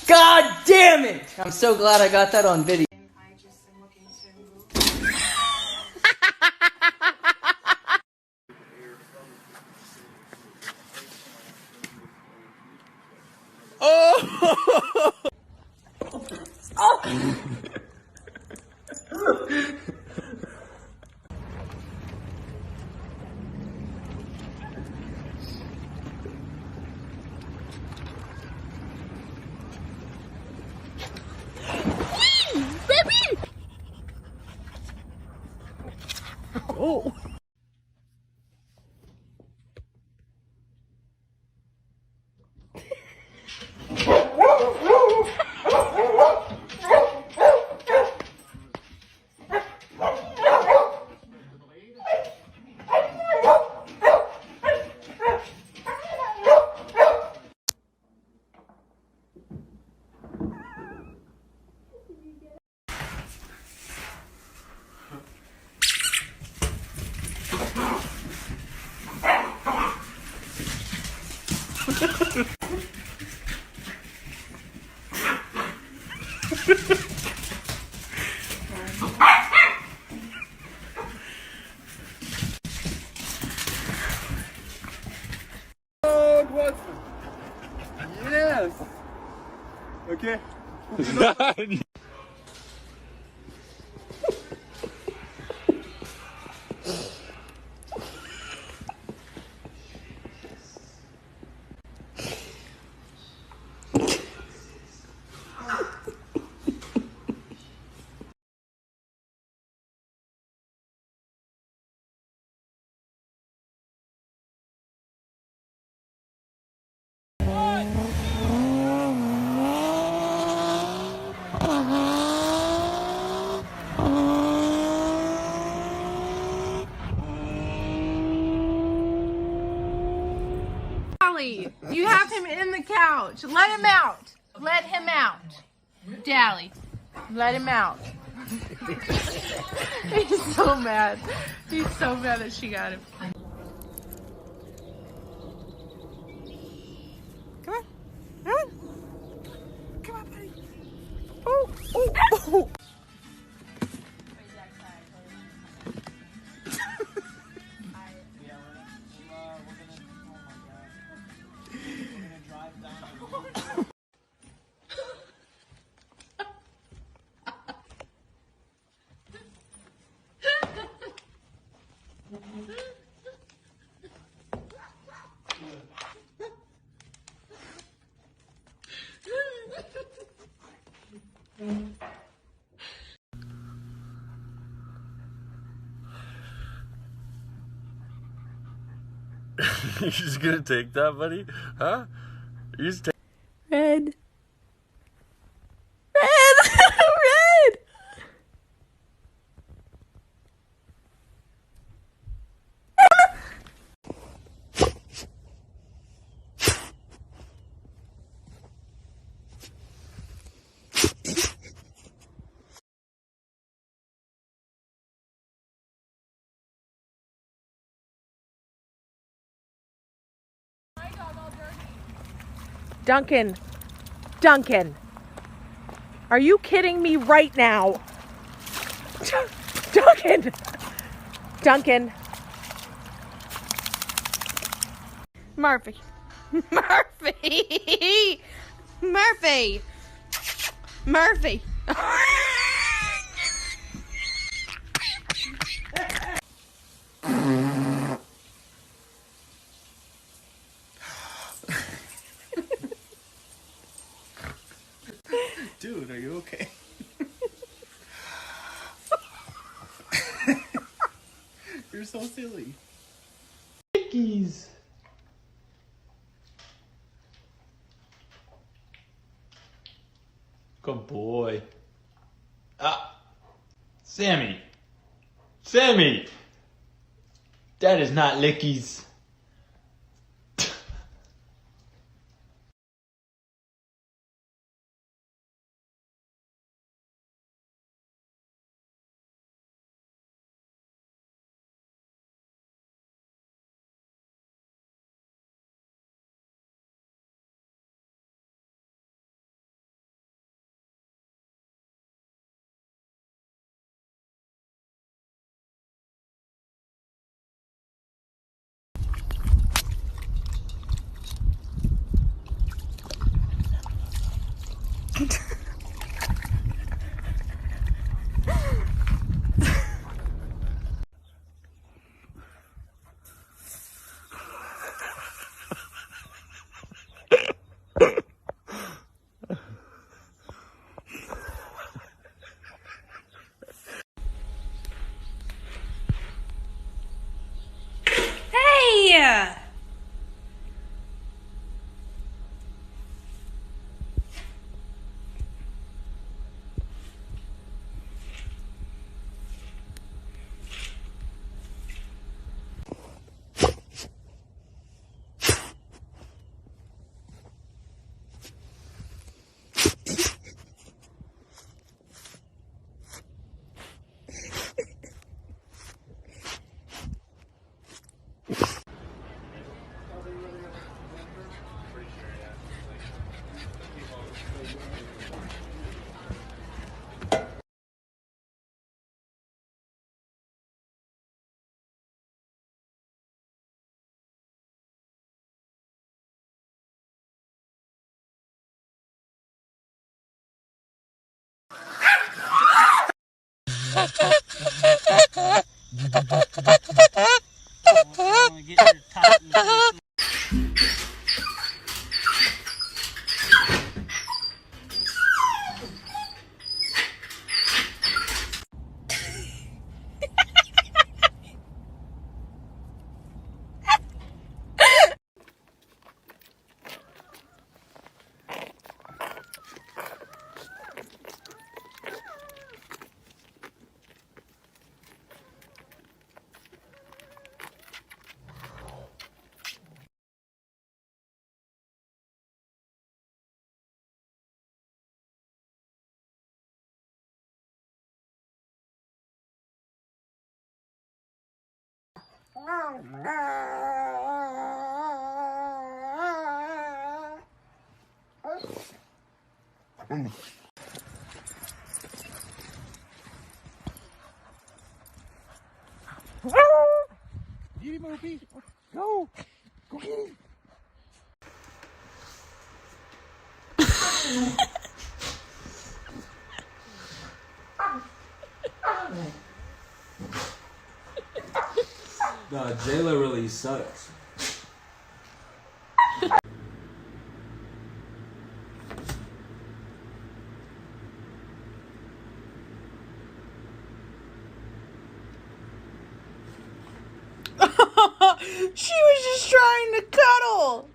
God damn it! I'm so glad I got that on video. Oh! Oh! Oh! Yes. Okay. You have him in the couch. Let him out. Let him out. Dally, let him out. He's so mad. He's so mad that she got him. Come on. Come on. Come on, buddy. Oh, oh, oh. You just gonna take that, buddy? Huh? You just take Red. Red. Red. Duncan. Duncan. Are you kidding me right now? Duncan. Duncan. Murphy. Murphy. Murphy. Murphy. Dude, are you okay? You're so silly. Cookies. Good boy. Ah, Sammy. Sammy. That is not lickies. Hey! Get him, Opie. Go. Go get him. No, Jayla really sucks. She was just trying to cuddle.